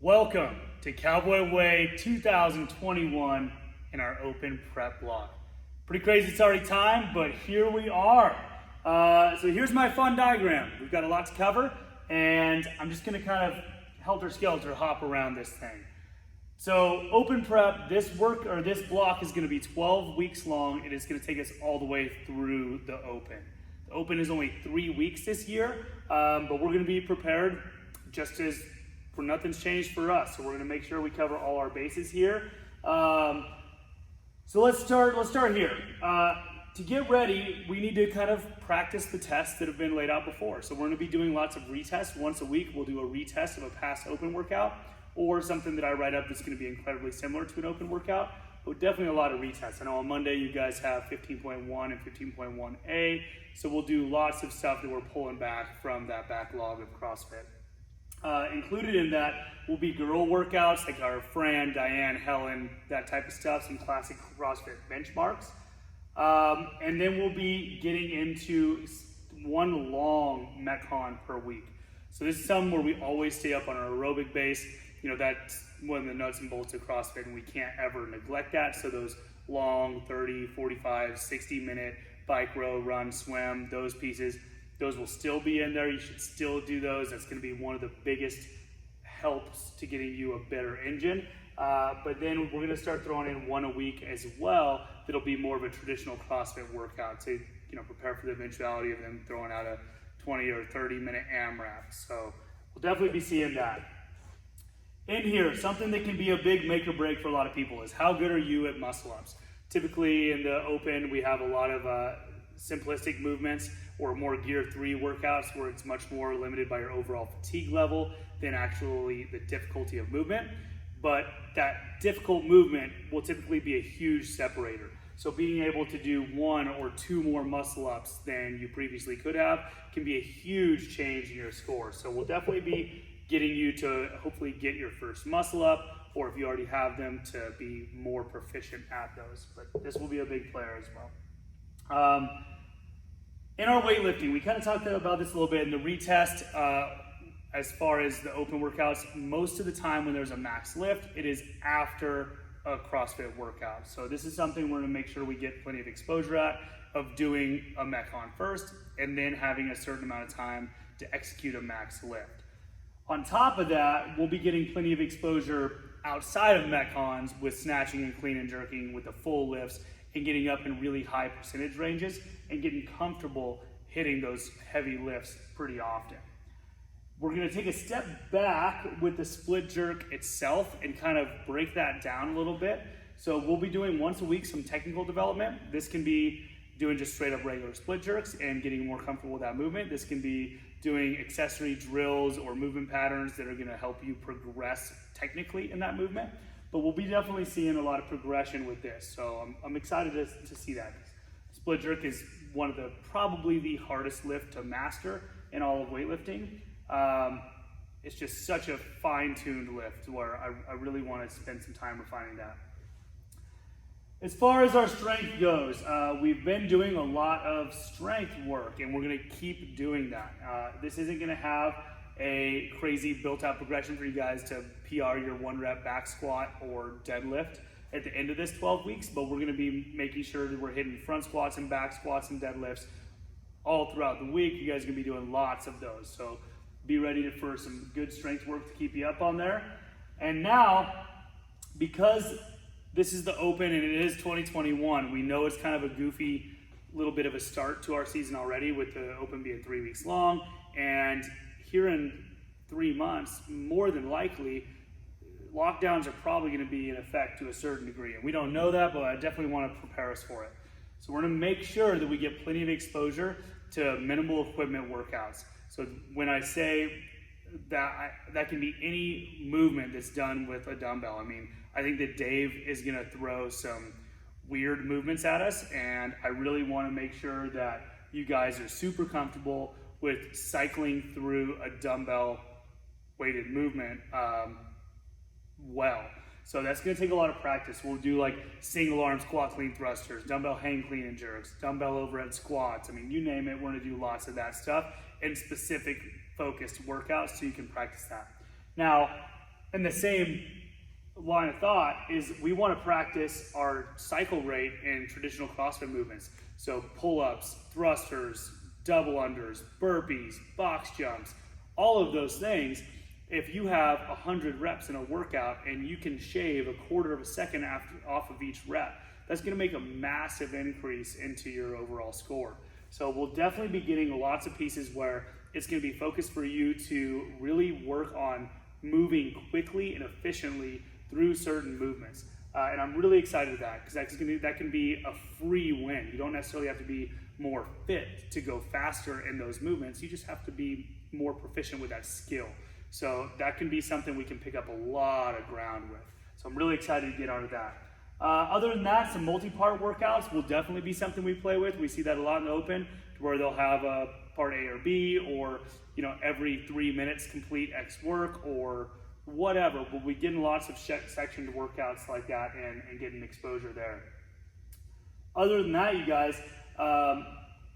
Welcome to Cowboy Way 2021 in our open prep block. Pretty crazy it's already time, but here we are. So here's my fun diagram. We've got a lot to cover, and I'm just gonna kind of helter-skelter hop around this thing. So open prep, this block is gonna be 12 weeks long. It is gonna take us all the way through the open. The open is only 3 weeks this year, but we're gonna be prepared just as for nothing's changed for us. So we're gonna make sure we cover all our bases here. So let's start here. To get ready, we need to kind of practice the tests that have been laid out before. So we're gonna be doing lots of retests. Once a week, we'll do a retest of a past open workout or something that I write up that's gonna be incredibly similar to an open workout, but definitely a lot of retests. I know on Monday, you guys have 15.1 and 15.1A. So we'll do lots of stuff that we're pulling back from that backlog of CrossFit. Included in that will be girl workouts like our Fran, Diane, Helen, that type of stuff, some classic CrossFit benchmarks. And then we'll be getting into one long Metcon per week. So this is something where we always stay up on our aerobic base. You know, that's one of the nuts and bolts of CrossFit, and we can't ever neglect that. So those long 30, 45, 60-minute bike, row, run, swim, those pieces, those will still be in there. You should still do those. That's going to be one of the biggest helps to getting you a better engine. But then we're going to start throwing in one a week as well. That'll be more of a traditional CrossFit workout to prepare for the eventuality of them throwing out a 20 or 30-minute AMRAP. So we'll definitely be seeing that. In here, something that can be a big make or break for a lot of people is how good are you at muscle ups? Typically in the open, we have a lot of simplistic movements or more gear 3 workouts where it's much more limited by your overall fatigue level than actually the difficulty of movement. But that difficult movement will typically be a huge separator. So being able to do 1 or 2 more muscle ups than you previously could have can be a huge change in your score. So we'll definitely be getting you to hopefully get your first muscle up, or if you already have them, to be more proficient at those. But this will be a big player as well. In our weightlifting, we kind of talked about this a little bit in the retest. As far as the open workouts, most of the time when there's a max lift, it is after a CrossFit workout. So this is something we're gonna make sure we get plenty of exposure at, of doing a Metcon first, and then having a certain amount of time to execute a max lift. On top of that, we'll be getting plenty of exposure outside of Metcons with snatching and clean and jerking with the full lifts and getting up in really high percentage ranges and getting comfortable hitting those heavy lifts pretty often. We're gonna take a step back with the split jerk itself and kind of break that down a little bit. So we'll be doing once a week some technical development. This can be doing just straight up regular split jerks and getting more comfortable with that movement. This can be doing accessory drills or movement patterns that are gonna help you progress technically in that movement. But we'll be definitely seeing a lot of progression with this. So I'm excited to see that. Split jerk is one of probably the hardest lift to master in all of weightlifting. It's just such a fine-tuned lift where I really want to spend some time refining that. As far as our strength goes, we've been doing a lot of strength work, and we're going to keep doing that. This isn't going to have a crazy built-out progression for you guys to PR your 1-rep back squat or deadlift at the end of this 12 weeks, but we're going to be making sure that we're hitting front squats and back squats and deadlifts all throughout the week. You guys are going to be doing lots of those, so be ready for some good strength work to keep you up on there. And now, because this is the open and it is 2021, we know it's kind of a goofy little bit of a start to our season already with the open being 3 weeks long, and here in 3 months, more than likely, lockdowns are probably going to be in effect to a certain degree. And we don't know that, but I definitely want to prepare us for it. So we're going to make sure that we get plenty of exposure to minimal equipment workouts. So when I say that, that can be any movement that's done with a dumbbell. I mean, I think that Dave is going to throw some weird movements at us, and I really want to make sure that you guys are super comfortable with cycling through a dumbbell weighted movement well. So that's going to take a lot of practice. We'll do like single arm squat clean thrusters, dumbbell hang clean and jerks, dumbbell overhead squats. I mean, you name it, we're going to do lots of that stuff in specific focused workouts so you can practice that. Now, in the same line of thought is we want to practice our cycle rate in traditional CrossFit movements. So pull-ups, thrusters, double unders, burpees, box jumps, all of those things. If you have 100 reps in a workout and you can shave a quarter of a second off of each rep, that's going to make a massive increase into your overall score. So we'll definitely be getting lots of pieces where it's going to be focused for you to really work on moving quickly and efficiently through certain movements. And I'm really excited with that because that can be a free win. You don't necessarily have to be more fit to go faster in those movements. You just have to be more proficient with that skill. So that can be something we can pick up a lot of ground with. So I'm really excited to get onto that. Other than that, some multi-part workouts will definitely be something we play with. We see that a lot in the open, where they'll have a part A or B, or every 3 minutes complete X work or whatever. But we get in lots of sectioned workouts like that and getting exposure there. Other than that, you guys,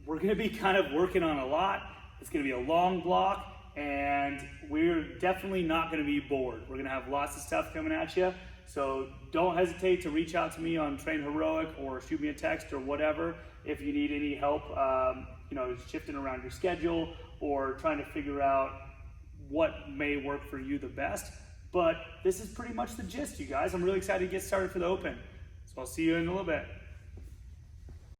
we're going to be kind of working on a lot. It's going to be a long block, and we're definitely not going to be bored. We're going to have lots of stuff coming at you. So don't hesitate to reach out to me on Train Heroic or shoot me a text or whatever if you need any help, shifting around your schedule or trying to figure out what may work for you the best. But this is pretty much the gist, you guys. I'm really excited to get started for the Open. So I'll see you in a little bit.